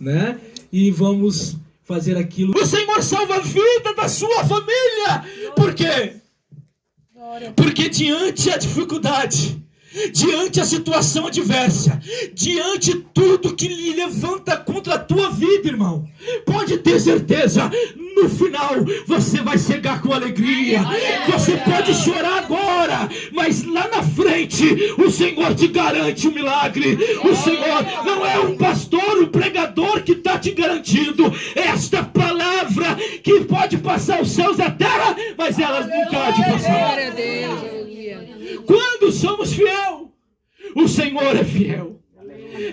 né? E vamos fazer aquilo. O Senhor salva a vida da sua família. Por quê? Porque diante da dificuldade, diante a situação adversa, diante tudo que lhe levanta contra a tua vida, irmão, pode ter certeza, no final você vai chegar com alegria. Você pode chorar agora, mas lá na frente o Senhor te garante um milagre. O Senhor não é um pastor, um pregador que está te garantindo esta palavra que pode passar os céus e a terra, mas elas nunca há de passar. Glória a Deus, aleluia. Quando somos fiel, o Senhor é fiel.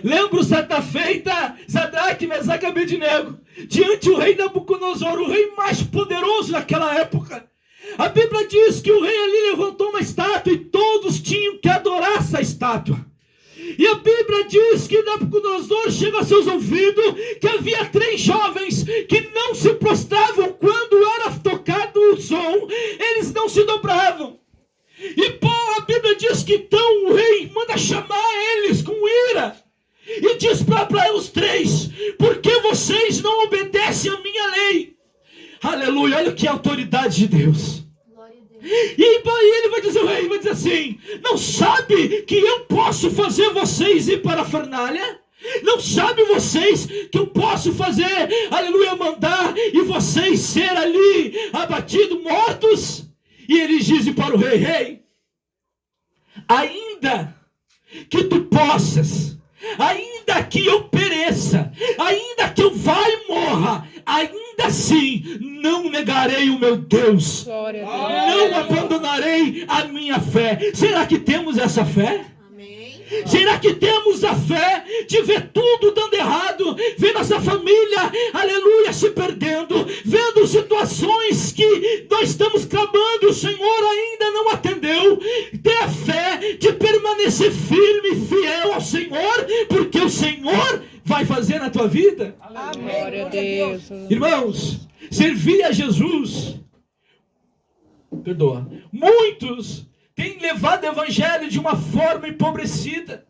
Lembro certa feita, Sadraque, Mesaque e Abednego, diante do rei Nabucodonosor, o rei mais poderoso daquela época. A Bíblia diz que o rei ali levantou uma estátua e todos tinham que adorar essa estátua. E a Bíblia diz que Nabucodonosor chega a seus ouvidos que havia 3 jovens que não se prostravam quando era tocado o som, eles não se dobravam. E a Bíblia diz que então o rei manda chamar eles com ira. E diz para os 3, por que vocês não obedecem a minha lei? Aleluia, olha que autoridade de Deus. E ele vai dizer, o rei vai dizer assim, não sabe que eu posso fazer vocês ir para a fornalha? Não sabe vocês que eu posso fazer, aleluia, mandar e vocês ser ali abatidos, mortos? E eles dizem para o rei, rei, ainda que tu possas, ainda que eu pereça, ainda que eu vá e morra, ainda assim não negarei o meu Deus, não abandonarei a minha fé. Será que temos essa fé? Será que temos a fé de ver tudo dando errado, ver nossa família, aleluia, se perdendo, vendo situações que nós estamos clamando e o Senhor ainda não atendeu? Ter a fé de permanecer firme e fiel ao Senhor, porque o Senhor vai fazer na tua vida. Glória a Deus. Irmãos, servir a Jesus, muitos tem levado o evangelho de uma forma empobrecida.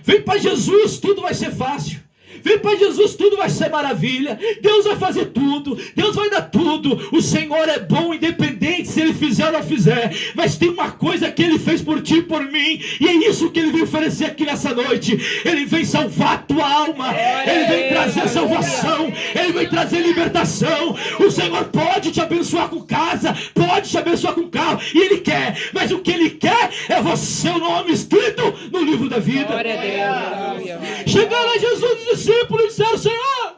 Vem para Jesus, tudo vai ser fácil. Vem para Jesus, tudo vai ser maravilha. Deus vai fazer tudo, Deus vai dar tudo. O Senhor é bom, independente se Ele fizer ou não fizer. Mas tem uma coisa que Ele fez por ti e por mim, e é isso que Ele vem oferecer aqui nessa noite. Ele vem salvar a tua alma, Ele vem trazer salvação, Ele vem trazer libertação. O Senhor pode te abençoar com casa, pode te abençoar com carro, e Ele quer. Mas o que Ele quer é você, o nome escrito no livro da vida. Glória a Deus. Chegaram a Jesus e discípulos disseram, Senhor,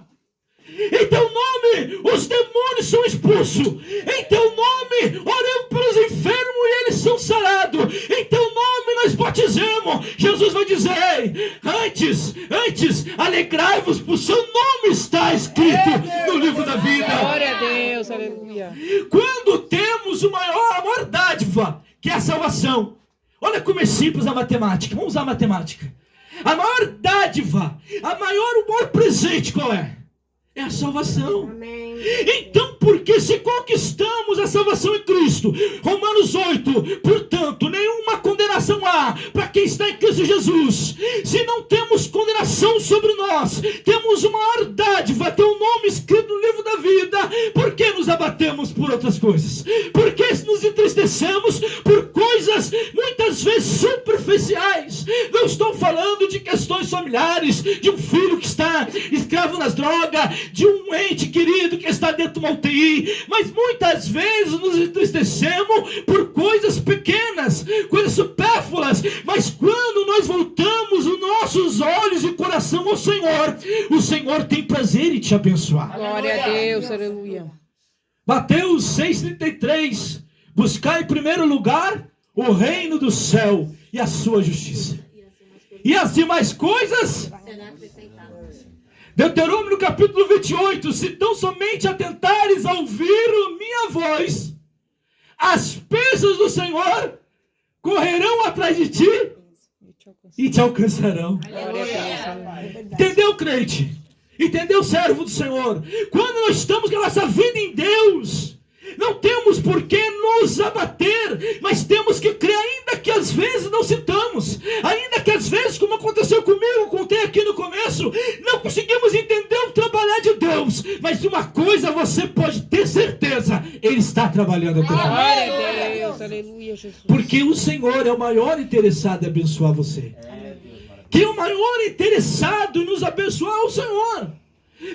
em teu nome os demônios são expulsos, em teu nome oramos pelos enfermos e eles são sarados, em teu nome nós batizamos. Jesus vai dizer, antes alegrai-vos, por seu nome está escrito no livro da vida. Glória a Deus, aleluia. Quando temos a maior dádiva, que é a salvação, olha como é simples a matemática, vamos usar a matemática. A maior dádiva, o maior presente qual é? É a salvação. Amém. Então, porque se conquistamos a salvação em Cristo, Romanos 8, portanto, nenhuma condenação há para quem está em Cristo Jesus. Se não temos condenação sobre nós, temos uma maior dádiva, ter um nome escrito no livro da vida. Por que nos abatemos por outras coisas? Por que nos entristecemos por coisas muitas vezes superficiais? Não estou falando de questões familiares, de um filho que está escravo nas drogas, de um ente querido que está dentro de uma UTI, mas muitas vezes nos entristecemos por coisas pequenas, coisas supérfluas. Mas quando nós voltamos os nossos olhos e coração ao Senhor, o Senhor tem prazer em te abençoar. Glória a Deus, aleluia. Mateus 6,33, buscar em primeiro lugar o reino do céu e a sua justiça, e as demais coisas. Deuteronômio capítulo 28, se tão somente atentares a ouvir minha voz, as bênçãos do Senhor correrão atrás de ti e te alcançarão. Entendeu, crente? Entendeu, servo do Senhor? Quando nós estamos com a nossa vida em Deus, não temos por que nos abater, mas temos que crer, ainda que às vezes não sintamos, ainda que às vezes, como aconteceu comigo, contei aqui no começo, não conseguimos entender o trabalhar de Deus, mas uma coisa você pode ter certeza, Ele está trabalhando a tua vida. Glória a Deus, aleluia, Jesus. Porque o Senhor é o maior interessado em abençoar você. Quem é o maior interessado em nos abençoar é o Senhor.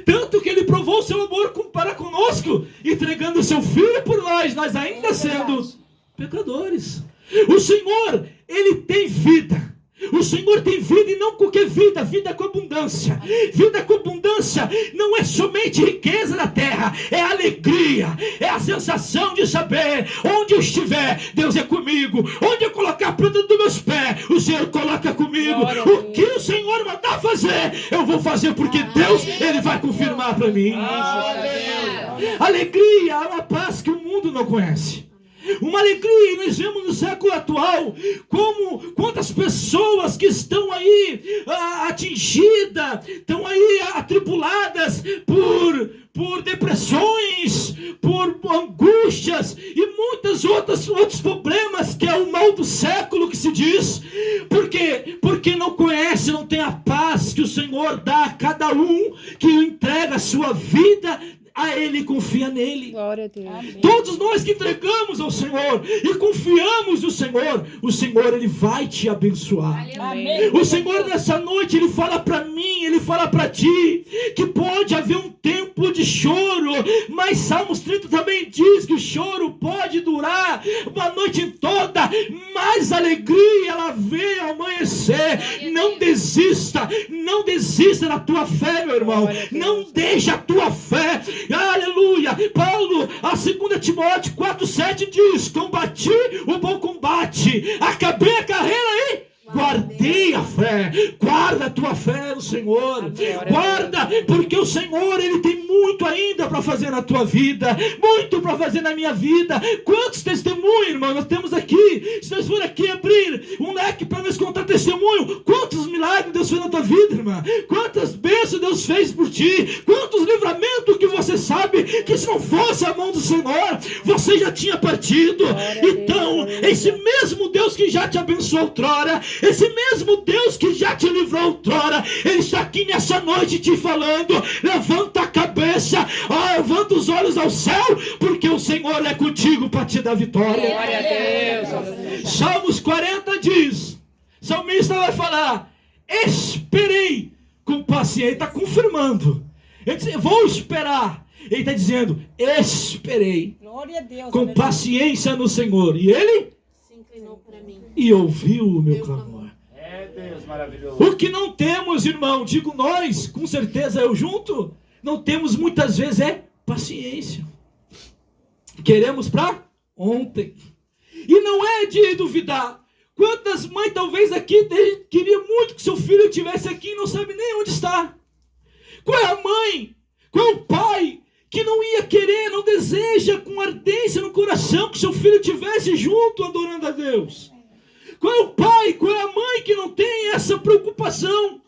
Tanto que Ele provou o seu amor para conosco, entregando o seu Filho por nós ainda sendo pecadores. O Senhor, Ele tem vida. O Senhor tem vida, e não qualquer vida, vida com abundância. Vida com abundância não é somente riqueza na terra, é alegria, é a sensação de saber, onde eu estiver, Deus é comigo. Onde eu colocar a planta dos meus pés, o Senhor coloca comigo. O que o Senhor mandar fazer, eu vou fazer, porque Deus, Ele vai confirmar para mim. Alegria é uma paz que o mundo não conhece. Uma alegria, e nós vemos no século atual quantas pessoas que estão aí atingidas, estão aí atribuladas por depressões, por angústias e muitos outros problemas, que é o mal do século que se diz. Por quê? Porque não conhece, não tem a paz que o Senhor dá a cada um que entrega a sua vida a Ele e confia nele. Glória a Deus. Todos nós que entregamos ao Senhor e confiamos no Senhor, o Senhor, Ele vai te abençoar. Amém. O Senhor, nessa noite, Ele fala para mim, Ele fala para ti, que pode haver um tempo de choro, mas Salmos 30 também diz que o choro pode durar uma noite toda, mas a alegria, ela vem ao amanhecer. Não desista da tua fé, meu irmão. Não deixa a tua fé. Aleluia. Paulo, a 2 Timóteo 4,7 diz: combati o bom combate, acabei a carreira e guardei a fé. Guarda a tua fé no Senhor. Guarda, porque o Senhor, Ele tem muito ainda para fazer na tua vida, muito para fazer na minha vida. Quantos testemunhos, irmão, nós temos aqui? Se nós for aqui abrir um leque para nós contar testemunho, quantos milagres Deus fez na tua vida, irmã? Quantas bênçãos Deus fez por ti? Quantos livramentos que você sabe que, se não fosse a mão do Senhor, você já tinha partido. Então, esse mesmo Deus que já te abençoou outrora, esse mesmo Deus que já te livrou outrora, Ele está aqui nessa noite te falando: levanta a cabeça, levanta os olhos ao céu, porque o Senhor é contigo para te dar vitória. Glória a Deus. Salmos 40 diz, o salmista vai falar: esperei com paciência. Ele está confirmando. Ele diz: vou esperar. Ele está dizendo: esperei com paciência no Senhor, e Ele se inclinou para mim e ouviu o meu clamor. Deus, maravilhoso. O que não temos, irmão, digo nós, com certeza eu junto, não temos muitas vezes é paciência. Queremos para ontem. E não é de duvidar. Quantas mães talvez aqui queriam muito que seu filho estivesse aqui e não sabe nem onde está? Qual é a mãe? Qual é o pai que não ia querer, não deseja com ardência no coração que seu filho estivesse junto adorando a Deus? Qual é o pai, qual é a mãe que não tem essa preocupação?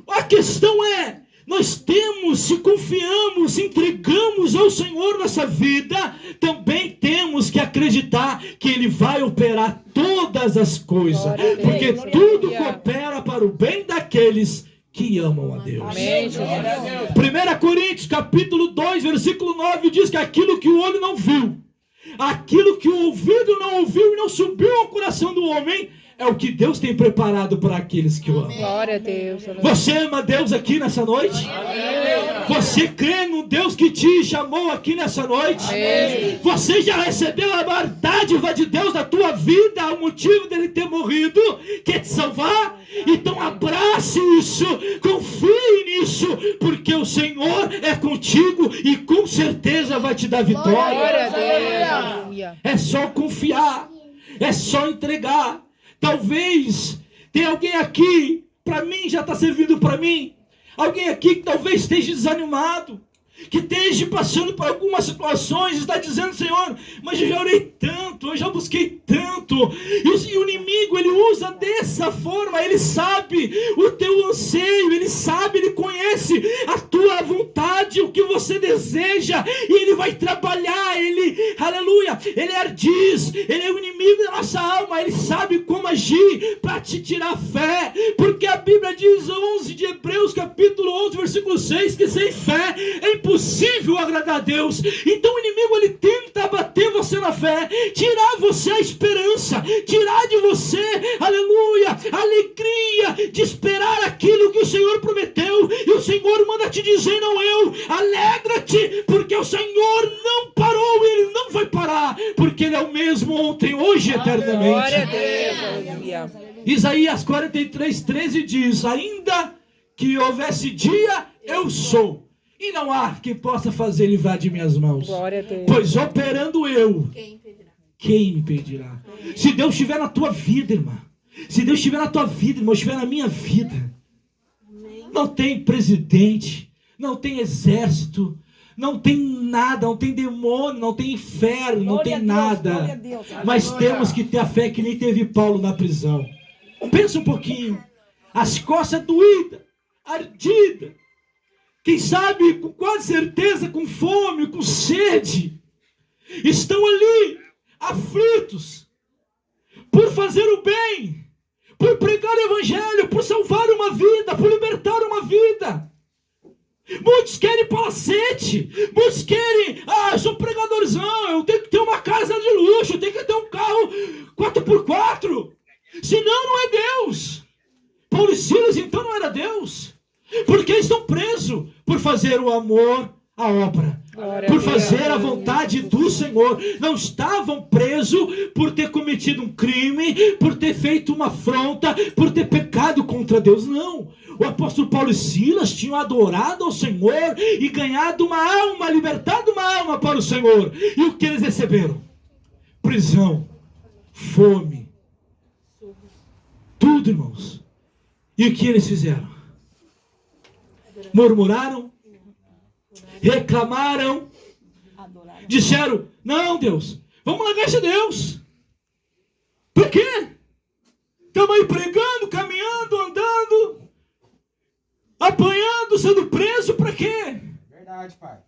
A questão é, nós temos, se confiamos, se entregamos ao Senhor nossa vida, também temos que acreditar que Ele vai operar todas as coisas, porque tudo coopera para o bem daqueles que amam a Deus. Amém. 1 Coríntios capítulo 2, versículo 9 diz que aquilo que o olho não viu, aquilo que o ouvido não ouviu e não subiu ao coração do homem, é o que Deus tem preparado para aqueles que o amam. Glória a Deus. Você ama Deus aqui nessa noite? Você crê no Deus que te chamou aqui nessa noite? Você já recebeu a maior dádiva de Deus na tua vida, o motivo dele ter morrido, quer te salvar? Então abrace isso, confie nisso, porque o Senhor é contigo e com certeza vai te dar vitória. Glória a Deus. É só confiar, é só entregar. Talvez tenha alguém aqui, para mim já está servindo para mim, alguém aqui que talvez esteja desanimado, que esteja passando por algumas situações, está dizendo: Senhor, mas eu já orei tanto, eu já busquei tanto, e o inimigo, ele usa dessa forma, ele sabe o teu anseio, ele sabe, ele conhece a tua vontade, o que você você deseja, e ele vai trabalhar, aleluia, ele é ardiz, ele é o inimigo da nossa alma, ele sabe como agir para te tirar a fé, porque a Bíblia diz 11 de Hebreus, capítulo 11, versículo 6, que sem fé é impossível agradar a Deus. Então o inimigo, ele tenta abater você na fé, tirar você a esperança, tirar de você, aleluia, a alegria de esperar aquilo que o Senhor prometeu, e o Senhor manda te dizer, não eu, alegra-te, porque o Senhor não parou, e Ele não vai parar, porque Ele é o mesmo ontem, hoje e eternamente. Glória a Deus. Aleluia. Isaías 43:13 diz, ainda que houvesse dia, eu sou, e não há quem possa fazer livrar de minhas mãos. Glória a Deus. Pois operando eu, quem me impedirá? Se Deus estiver na tua vida, irmã, se Deus estiver na tua vida, irmão, estiver na minha vida, não tem presidente, não tem exército, não tem nada, não tem demônio, não tem inferno, não tem nada. Mas temos que ter a fé que nem teve Paulo na prisão. Pensa um pouquinho, as costas doídas, ardidas, quem sabe com quase certeza com fome, com sede, estão ali aflitos por fazer o bem, por pregar o evangelho, por salvar uma vida, por libertar uma vida. Muitos querem palacete, muitos querem, eu sou pregadorzão, eu tenho que ter uma casa de luxo, eu tenho que ter um carro 4x4, senão não é Deus. Paulo e Silas então não era Deus, porque eles estão presos por fazer o amor à obra, por fazer a vontade do Senhor. Não estavam presos por ter cometido um crime, por ter feito uma afronta, por ter pecado contra Deus, não. O apóstolo Paulo e Silas tinham adorado ao Senhor e ganhado uma alma, libertado uma alma para o Senhor. E o que eles receberam? Prisão, fome, tudo, irmãos. E o que eles fizeram? Murmuraram, reclamaram, disseram, não Deus, vamos largar esse Deus. Por quê? Estamos aí pregando, caminhando, andando, apanhando, sendo preso, para quê? Verdade, pai.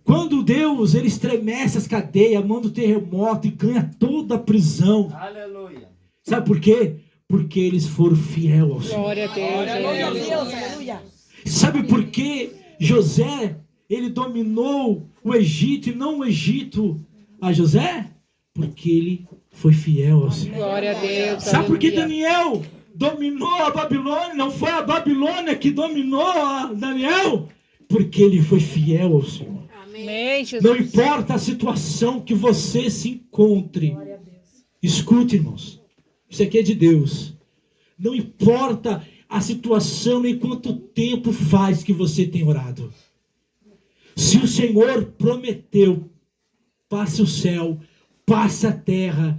Quando Deus, ele estremece as cadeias, manda o terremoto e ganha toda a prisão. Aleluia. Sabe por quê? Porque eles foram fiéis ao Senhor. Glória a Deus. Aleluia. Sabe por que José, ele dominou o Egito e não o Egito a José? Porque ele foi fiel ao Senhor. Glória a Deus. Sabe por que Aleluia. Daniel dominou a Babilônia? Não foi a Babilônia que dominou a Daniel? Porque ele foi fiel ao Senhor. Amém, Jesus. Não importa a situação que você se encontre. Escute, irmãos. Isso aqui é de Deus. Não importa a situação nem quanto tempo faz que você tem orado. Se o Senhor prometeu, passe o céu, passe a terra,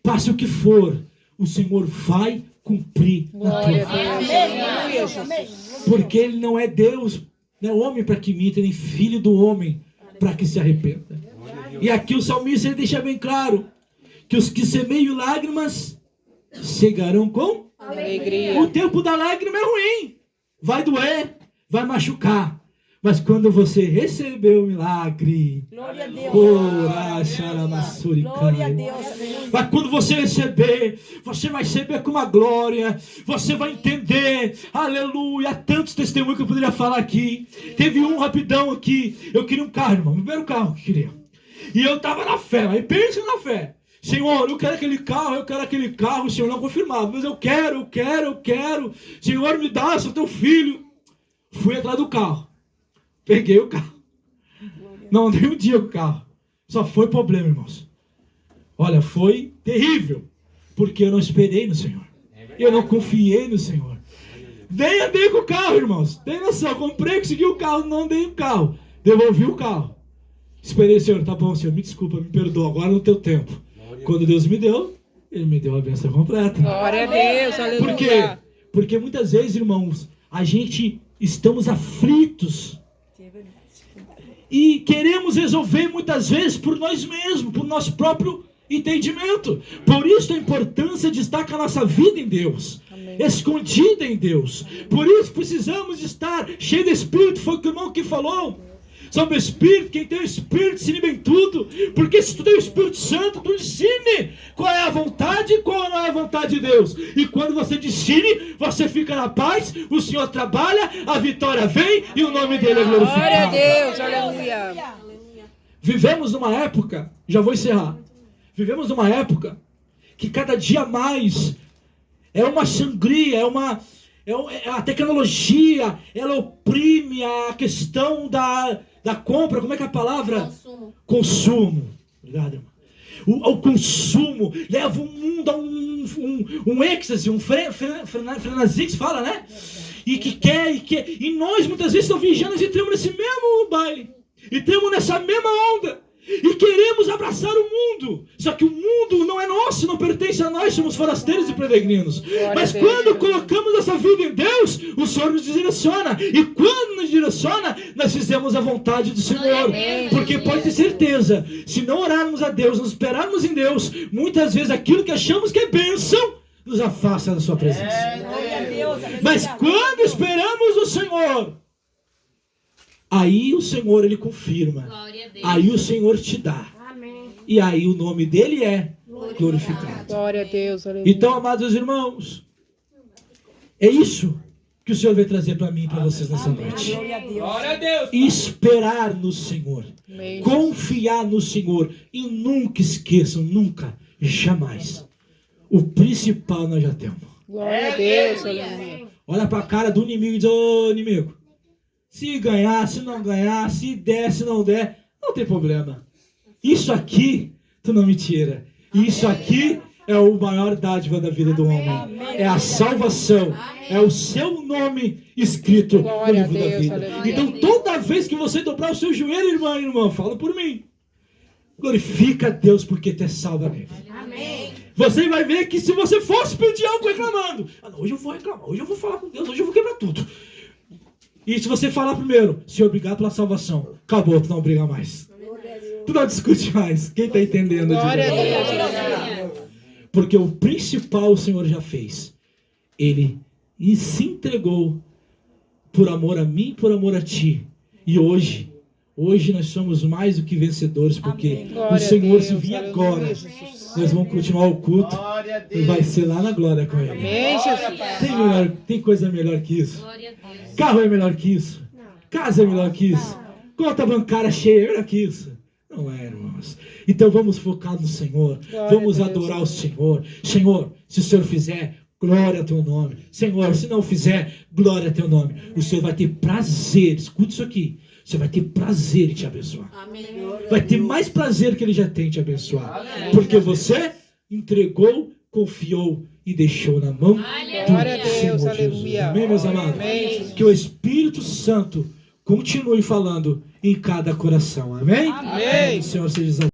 passe o que for, o Senhor vai cumprir na tua Glória vida. a Deus. Aleluia, Jesus. Porque Ele não é Deus, não é homem para que minta, nem filho do homem para que se arrependa. E aqui o salmista ele deixa bem claro que os que semeiam lágrimas cegarão com Alegria. o tempo da lágrima é ruim, vai doer, vai machucar, mas quando você receber o milagre, Glória a Deus. Glória a Deus. mas quando você receber, você vai receber com uma glória, você vai entender, aleluia. Há tantos testemunhos que eu poderia falar aqui. Teve um rapidão aqui, eu queria um carro, irmão, o primeiro carro que eu queria, e eu estava na fé, aí pensa na fé. Senhor, eu quero aquele carro, o Senhor não confirmava, mas eu quero, Senhor, me dá, sou teu filho. Fui atrás do carro, peguei o carro, não andei um dia com o carro, só foi problema, irmãos. Olha, foi terrível, porque eu não esperei no Senhor, eu não confiei no Senhor, nem andei com o carro, irmãos, tem noção, comprei, consegui o carro, não andei com o carro, devolvi o carro, esperei, Senhor, tá bom, Senhor, me desculpa, me perdoa, agora no teu tempo. Quando Deus me deu, Ele me deu a bênção completa. Glória a Deus. Aleluia. Por quê? Porque muitas vezes, irmãos, a gente estamos aflitos e queremos resolver muitas vezes por nós mesmos, por nosso próprio entendimento. Por isso a importância de estar com a nossa vida em Deus, escondida em Deus. Por isso precisamos estar cheios de Espírito. Foi o que o irmão que falou. sobre o Espírito. Quem tem o Espírito ensine bem tudo. Porque se tu tem o Espírito Santo, tu ensine qual é a vontade e qual não é a vontade de Deus. E quando você ensine, você fica na paz, o Senhor trabalha, a vitória vem e o nome dele é glorificado. Glória a Deus, aleluia. Vivemos numa época, já vou encerrar, vivemos numa época que cada dia mais é uma sangria, a tecnologia, ela oprime a questão da compra, como é que é a palavra? Consumo. Obrigado, irmão. O consumo leva o mundo a um êxtase, um frenesi que se fala, né? E nós muitas vezes estamos vigiando e entramos nesse mesmo baile. E estamos nessa mesma onda. E queremos abraçar o mundo. Só que o mundo não é nosso, não pertence a nós, somos forasteiros e peregrinos. Mas quando colocamos essa vida em Deus, o Senhor nos direciona. E quando nos direciona, nós fizemos a vontade do Senhor. Porque pode ter certeza, se não orarmos a Deus, não esperarmos em Deus, muitas vezes aquilo que achamos que é bênção nos afasta da sua presença. Mas quando esperamos o Senhor, aí o Senhor, Ele confirma. Aí o Senhor te dá. Amém. E aí o nome dele é glorificado. Glória a Deus, aleluia. Então, amados irmãos, é isso que o Senhor vai trazer para mim e para vocês nessa noite. Glória a Deus. Esperar no Senhor. Amém. Confiar no Senhor. E nunca esqueçam, nunca, jamais. O principal nós já temos. Glória a Deus, aleluia. Olha para a cara do inimigo e diz: ô inimigo, se ganhar, se não ganhar, se der, se não der, não tem problema. Isso aqui, tu não me tira. Isso aqui é o maior dádiva da vida do homem. É a salvação. É o seu nome escrito no livro da vida. Então, toda vez que você dobrar o seu joelho, irmão, fala por mim. Glorifica a Deus porque tu é salva nele. Você vai ver que se você fosse pedir algo reclamando, não, hoje eu vou reclamar, hoje eu vou falar com Deus, hoje eu vou quebrar tudo. E se você falar primeiro, Senhor, obrigado pela salvação, acabou, tu não briga mais. Tu não discute mais. Quem está entendendo? Glória a Deus. Porque o principal o Senhor já fez. Ele se entregou por amor a mim, por amor a ti. E hoje nós somos mais do que vencedores, porque o Senhor, se vir agora, nós vamos continuar o culto e vai ser lá na glória com Ele. Amém, Jesus. Tem coisa melhor que isso? Carro é melhor que isso? Casa é melhor que isso? Conta bancária cheia é melhor que isso? Não é, irmãos. Então vamos focar no Senhor. Vamos adorar o Senhor. Senhor, se o Senhor fizer, glória a teu nome. Senhor, se não fizer, glória a teu nome. O Senhor vai ter prazer. Escute isso aqui. Você vai ter prazer em te abençoar. Vai ter mais prazer que Ele já tem em te abençoar. Porque você entregou, confiou e deixou na mão Glória a do Senhor Deus, Jesus. aleluia. Amém, meus amados? Amém. Que o Espírito Santo continue falando em cada coração. Amém? Amém. O Senhor seja exaltado.